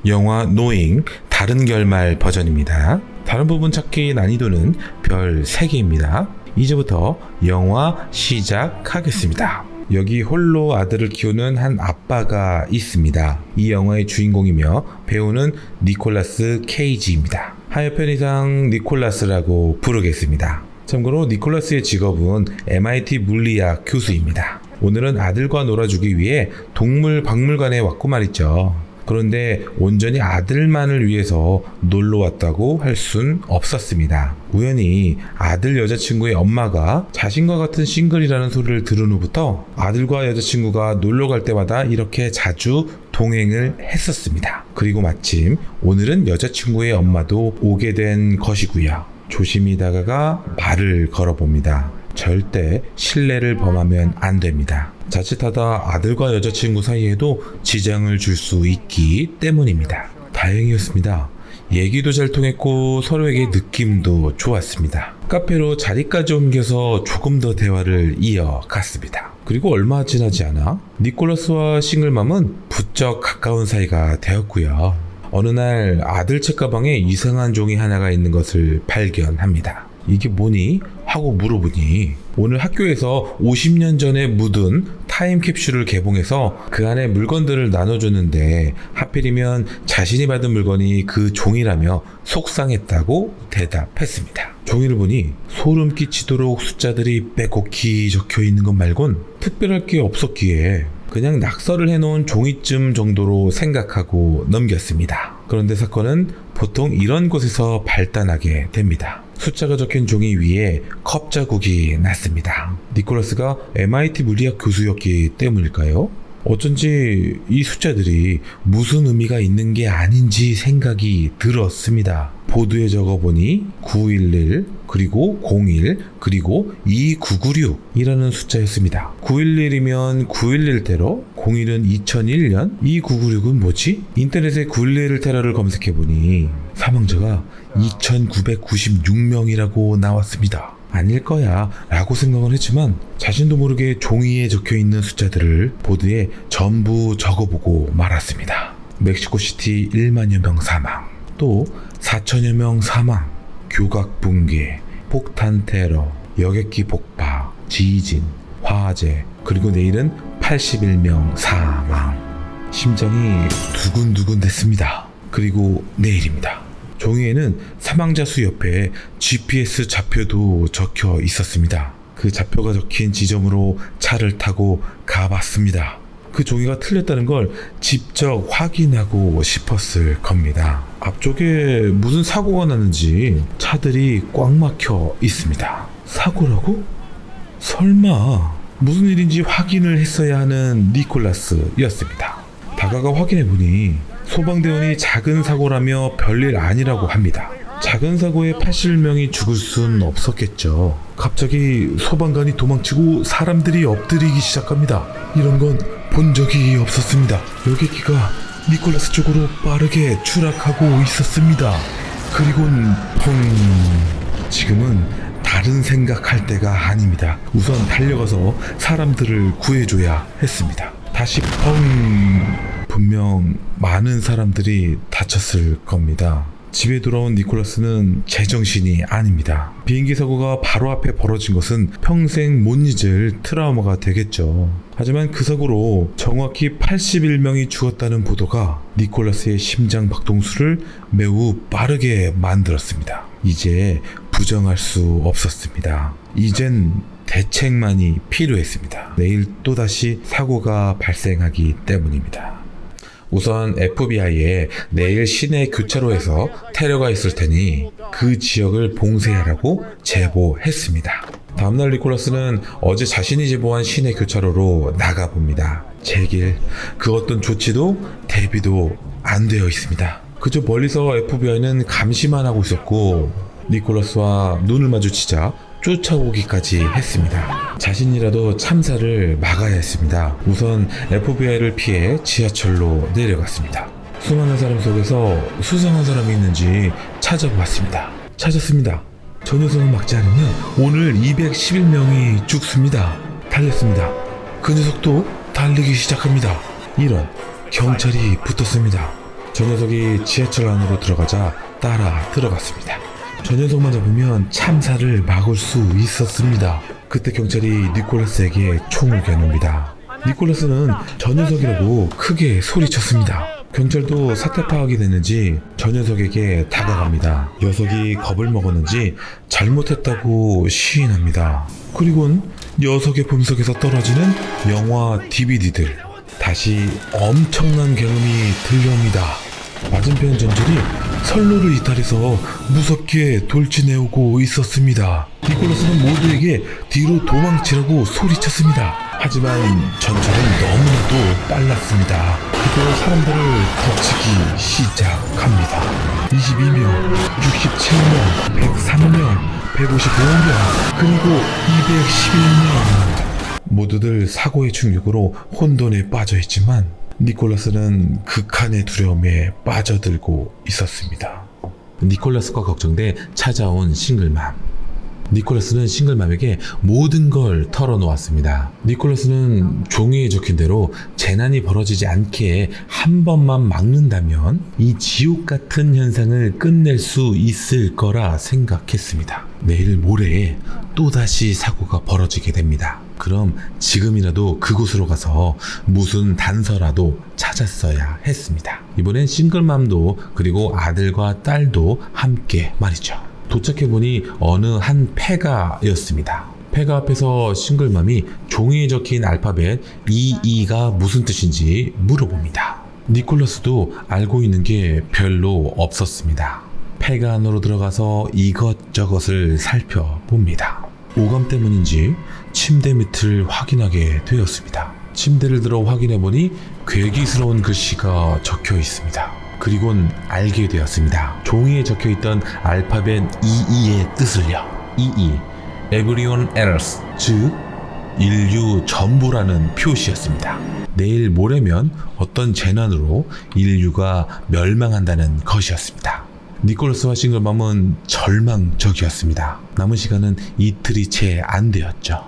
영화 노잉 다른 결말 버전입니다. 다른 부분 찾기 난이도는 별 3개입니다. 이제부터 영화 시작하겠습니다. 여기 홀로 아들을 키우는 한 아빠가 있습니다. 이 영화의 주인공이며 배우는 니콜라스 케이지입니다. 하여 편의상 니콜라스라고 부르겠습니다. 참고로 니콜라스의 직업은 MIT 물리학 교수입니다. 오늘은 아들과 놀아주기 위해 동물 박물관에 왔고 말이죠. 그런데 온전히 아들만을 위해서 놀러 왔다고 할 순 없었습니다. 우연히 아들 여자친구의 엄마가 자신과 같은 싱글이라는 소리를 들은 후부터 아들과 여자친구가 놀러 갈 때마다 이렇게 자주 동행을 했었습니다. 그리고 마침 오늘은 여자친구의 엄마도 오게 된 것이고요. 조심히 다가가 말을 걸어봅니다. 절대 신뢰를 범하면 안 됩니다. 자칫하다 아들과 여자친구 사이에도 지장을 줄 수 있기 때문입니다. 다행이었습니다. 얘기도 잘 통했고 서로에게 느낌도 좋았습니다. 카페로 자리까지 옮겨서 조금 더 대화를 이어갔습니다. 그리고 얼마 지나지 않아 니콜라스와 싱글맘은 부쩍 가까운 사이가 되었고요. 어느 날 아들 책가방에 이상한 종이 하나가 있는 것을 발견합니다. 이게 뭐니? 하고 물어보니 오늘 학교에서 50년 전에 묻은 타임캡슐을 개봉해서 그 안에 물건들을 나눠줬는데 하필이면 자신이 받은 물건이 그 종이라며 속상했다고 대답했습니다. 종이를 보니 소름 끼치도록 숫자들이 빼곡히 적혀 있는 것 말곤 특별할 게 없었기에 그냥 낙서를 해놓은 종이쯤 정도로 생각하고 넘겼습니다. 그런데 사건은 보통 이런 곳에서 발단하게 됩니다. 숫자가 적힌 종이 위에 컵 자국이 났습니다. 니콜라스가 MIT 물리학 교수였기 때문일까요? 어쩐지 이 숫자들이 무슨 의미가 있는 게 아닌지 생각이 들었습니다. 보드에 적어보니 911 그리고 01 그리고 2996이라는 숫자였습니다. 911이면 911 테러, 01은 2001년, 2996은 뭐지? 인터넷에 911 테러를 검색해보니 사망자가 2996명이라고 나왔습니다. 아닐 거야 라고 생각은 했지만 자신도 모르게 종이에 적혀있는 숫자들을 보드에 전부 적어보고 말았습니다. 멕시코시티 1만여 명 사망, 또 4천여 명 사망, 교각 붕괴, 폭탄 테러, 여객기 폭파, 지진, 화재, 그리고 내일은 81명 사망. 심장이 두근두근 됐습니다. 그리고 내일입니다. 종이에는 사망자 수 옆에 GPS 좌표도 적혀 있었습니다. 그 좌표가 적힌 지점으로 차를 타고 가봤습니다. 그 종이가 틀렸다는 걸 직접 확인하고 싶었을 겁니다. 앞쪽에 무슨 사고가 났는지 차들이 꽉 막혀 있습니다. 사고라고? 설마 무슨 일인지 확인을 했어야 하는 니콜라스였습니다. 다가가 확인해보니 소방대원이 작은 사고라며 별일 아니라고 합니다. 작은 사고에 81명이 죽을 순 없었겠죠. 갑자기 소방관이 도망치고 사람들이 엎드리기 시작합니다. 이런 건 본 적이 없었습니다. 여객기가 니콜라스 쪽으로 빠르게 추락하고 있었습니다. 그리고는 펑. 지금은 다른 생각할 때가 아닙니다. 우선 달려가서 사람들을 구해줘야 했습니다. 다시 펑. 분명 많은 사람들이 다쳤을 겁니다. 집에 돌아온 니콜라스는 제정신이 아닙니다. 비행기 사고가 바로 앞에 벌어진 것은 평생 못 잊을 트라우마가 되겠죠. 하지만 그 사고로 정확히 81명이 죽었다는 보도가 니콜라스의 심장 박동수를 매우 빠르게 만들었습니다. 이제 부정할 수 없었습니다. 이젠 대책만이 필요했습니다. 내일 또다시 사고가 발생하기 때문입니다. 우선 FBI에 내일 시내 교차로에서 테러가 있을 테니 그 지역을 봉쇄하라고 제보했습니다. 다음날 니콜라스는 어제 자신이 제보한 시내 교차로로 나가봅니다. 제길 그 어떤 조치도 대비도 안 되어 있습니다. 그저 멀리서 FBI는 감시만 하고 있었고 니콜라스와 눈을 마주치자 쫓아오기까지 했습니다. 자신이라도 참사를 막아야 했습니다. 우선 FBI를 피해 지하철로 내려갔습니다. 수많은 사람 속에서 수상한 사람이 있는지 찾아보았습니다. 찾았습니다. 저 녀석을 막지 않으면 오늘 211명이 죽습니다. 달렸습니다. 그 녀석도 달리기 시작합니다. 이런 경찰이 붙었습니다. 저 녀석이 지하철 안으로 들어가자 따라 들어갔습니다. 저 녀석만 잡으면 참사를 막을 수 있었습니다. 그때 경찰이 니콜라스에게 총을 겨눕니다. 니콜라스는 저 녀석이라고 크게 소리쳤습니다. 경찰도 사태 파악이 됐는지 저 녀석에게 다가갑니다. 녀석이 겁을 먹었는지 잘못했다고 시인합니다. 그리고는 녀석의 품속에서 떨어지는 영화 DVD들. 다시 엄청난 경음이 들려옵니다. 맞은편 전철이 선로를 이탈해서 무섭게 돌진해오고 있었습니다. 니콜라스는 모두에게 뒤로 도망치라고 소리쳤습니다. 하지만 전철은 너무나도 빨랐습니다. 그대로 사람들을 덮치기 시작합니다. 22명, 67명, 103명, 155명, 그리고 211명. 모두들 사고의 충격으로 혼돈에 빠져있지만 니콜라스는 극한의 두려움에 빠져들고 있었습니다. 니콜라스가 걱정돼 찾아온 싱글맘. 니콜라스는 싱글맘에게 모든 걸 털어놓았습니다. 니콜라스는 종이에 적힌 대로 재난이 벌어지지 않게 한 번만 막는다면 이 지옥 같은 현상을 끝낼 수 있을 거라 생각했습니다. 내일 모레에 또다시 사고가 벌어지게 됩니다. 그럼 지금이라도 그곳으로 가서 무슨 단서라도 찾았어야 했습니다. 이번엔 싱글맘도 그리고 아들과 딸도 함께 말이죠. 도착해보니 어느 한 폐가였습니다. 폐가 앞에서 싱글맘이 종이에 적힌 알파벳 EE가 무슨 뜻인지 물어봅니다. 니콜라스도 알고 있는 게 별로 없었습니다. 폐가 안으로 들어가서 이것저것을 살펴봅니다. 오감 때문인지 침대 밑을 확인하게 되었습니다. 침대를 들어 확인해보니 괴기스러운 글씨가 적혀 있습니다. 그리곤 알게 되었습니다. 종이에 적혀있던 알파벳 EE의 뜻을요. EE, Everyone else, 즉 인류 전부라는 표시였습니다. 내일 모레면 어떤 재난으로 인류가 멸망한다는 것이었습니다. 니콜라스와 싱글맘은 절망적이었습니다. 남은 시간은 이틀이 채 안 되었죠.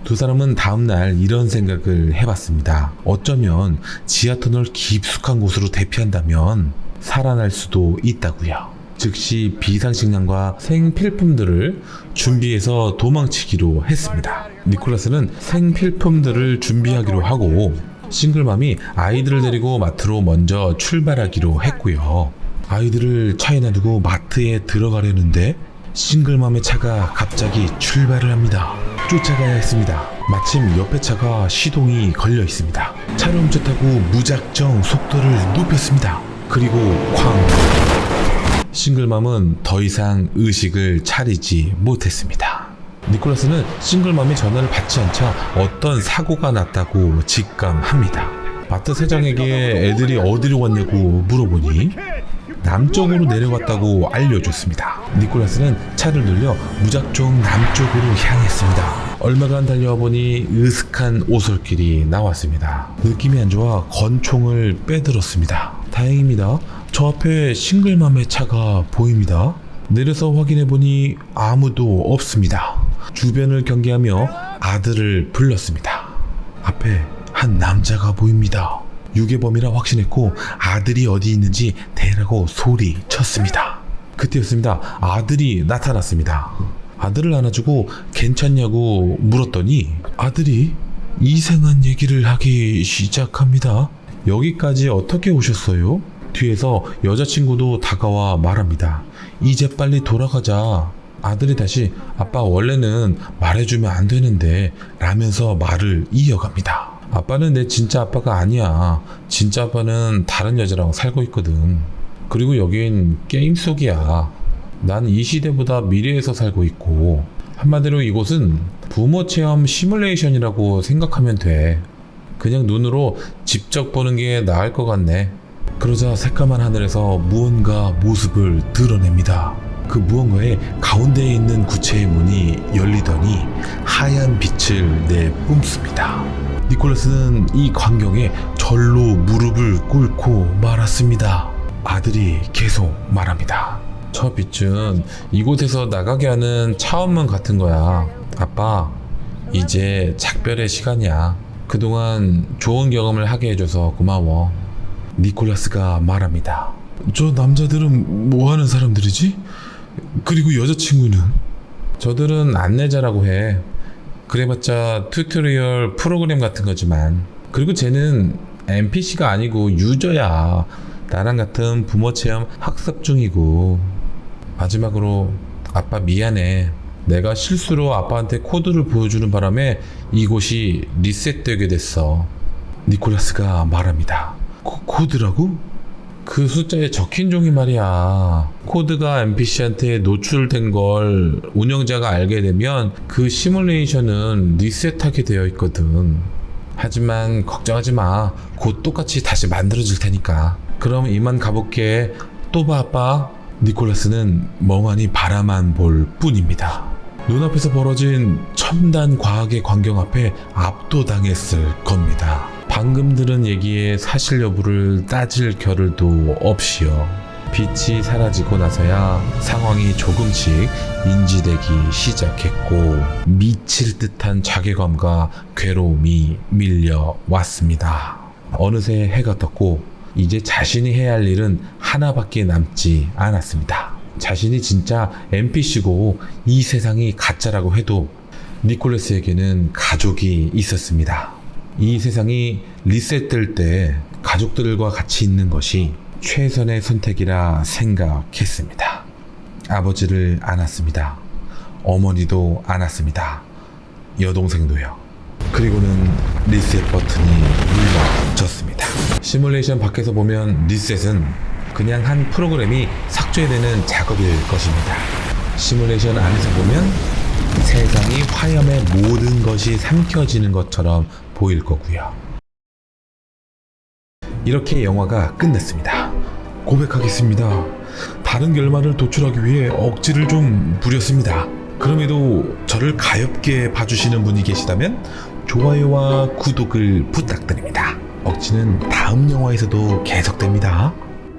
두 사람은 다음날 이런 생각을 해봤습니다. 어쩌면 지하터널 깊숙한 곳으로 대피한다면 살아날 수도 있다고요. 즉시 비상식량과 생필품들을 준비해서 도망치기로 했습니다. 니콜라스는 생필품들을 준비하기로 하고 싱글맘이 아이들을 데리고 마트로 먼저 출발하기로 했고요. 아이들을 차에 놔두고 마트에 들어가려는데 싱글맘의 차가 갑자기 출발을 합니다. 쫓아가야 했습니다. 마침 옆에 차가 시동이 걸려 있습니다. 차를 훔쳐타고 무작정 속도를 높였습니다. 그리고 쾅! 싱글맘은 더 이상 의식을 차리지 못했습니다. 니콜라스는 싱글맘의 전화를 받지 않자 어떤 사고가 났다고 직감합니다. 마트 세장에게 애들이 어디로 왔냐고 물어보니 남쪽으로 내려갔다고 알려줬습니다. 니콜라스는 차를 돌려 무작정 남쪽으로 향했습니다. 얼마간 달려와 보니 으슥한 오솔길이 나왔습니다. 느낌이 안 좋아 권총을 빼들었습니다. 다행입니다. 저 앞에 싱글맘의 차가 보입니다. 내려서 확인해 보니 아무도 없습니다. 주변을 경계하며 아들을 불렀습니다. 앞에 한 남자가 보입니다. 유괴범이라 확신했고 아들이 어디 있는지 대라고 소리쳤습니다. 그때였습니다. 아들이 나타났습니다. 아들을 안아주고 괜찮냐고 물었더니 아들이 이상한 얘기를 하기 시작합니다. 여기까지 어떻게 오셨어요? 뒤에서 여자친구도 다가와 말합니다. 이제 빨리 돌아가자. 아들이 다시 아빠 원래는 말해주면 안 되는데 라면서 말을 이어갑니다. 아빠는 내 진짜 아빠가 아니야. 진짜 아빠는 다른 여자랑 살고 있거든. 그리고 여긴 게임 속이야. 난 이 시대보다 미래에서 살고 있고 한마디로 이곳은 부모 체험 시뮬레이션이라고 생각하면 돼. 그냥 눈으로 직접 보는 게 나을 것 같네. 그러자 새까만 하늘에서 무언가 모습을 드러냅니다. 그 무언가의 가운데에 있는 구체의 문이 열리더니 하얀 빛을 내뿜습니다. 니콜라스는 이 광경에 절로 무릎을 꿇고 말았습니다. 아들이 계속 말합니다. 저 빛은 이곳에서 나가게 하는 차원문 같은 거야. 아빠, 이제 작별의 시간이야. 그동안 좋은 경험을 하게 해줘서 고마워. 니콜라스가 말합니다. 저 남자들은 뭐 하는 사람들이지? 그리고 여자친구는? 저들은 안내자라고 해. 그래봤자 튜토리얼 프로그램 같은 거지만. 그리고 쟤는 NPC가 아니고 유저야. 나랑 같은 부모 체험 학습 중이고. 마지막으로 아빠 미안해. 내가 실수로 아빠한테 코드를 보여주는 바람에 이곳이 리셋되게 됐어. 니콜라스가 말합니다. 코드라고? 그 숫자에 적힌 종이 말이야. 코드가 NPC한테 노출된 걸 운영자가 알게 되면 그 시뮬레이션은 리셋하게 되어 있거든. 하지만 걱정하지 마. 곧 똑같이 다시 만들어질 테니까. 그럼 이만 가볼게. 또 봐, 아빠. 니콜라스는 멍하니 바라만 볼 뿐입니다. 눈앞에서 벌어진 첨단 과학의 광경 앞에 압도당했을 겁니다. 방금 들은 얘기의 사실 여부를 따질 겨를도 없이요. 빛이 사라지고 나서야 상황이 조금씩 인지되기 시작했고 미칠 듯한 자괴감과 괴로움이 밀려왔습니다. 어느새 해가 떴고 이제 자신이 해야 할 일은 하나밖에 남지 않았습니다. 자신이 진짜 NPC고 이 세상이 가짜라고 해도 니콜라스에게는 가족이 있었습니다. 이 세상이 리셋될 때 가족들과 같이 있는 것이 최선의 선택이라 생각했습니다. 아버지를 안았습니다. 어머니도 안았습니다. 여동생도요. 그리고는 리셋 버튼이 눌러졌습니다. 시뮬레이션 밖에서 보면 리셋은 그냥 한 프로그램이 삭제되는 작업일 것입니다. 시뮬레이션 안에서 보면 세상이 화염에 모든 것이 삼켜지는 것처럼 보일 거고요. 이렇게 영화가 끝났습니다. 고백하겠습니다. 다른 결말을 도출하기 위해 억지를 좀 부렸습니다. 그럼에도 저를 가엽게 봐주시는 분이 계시다면 좋아요와 구독을 부탁드립니다. 억지는 다음 영화에서도 계속됩니다.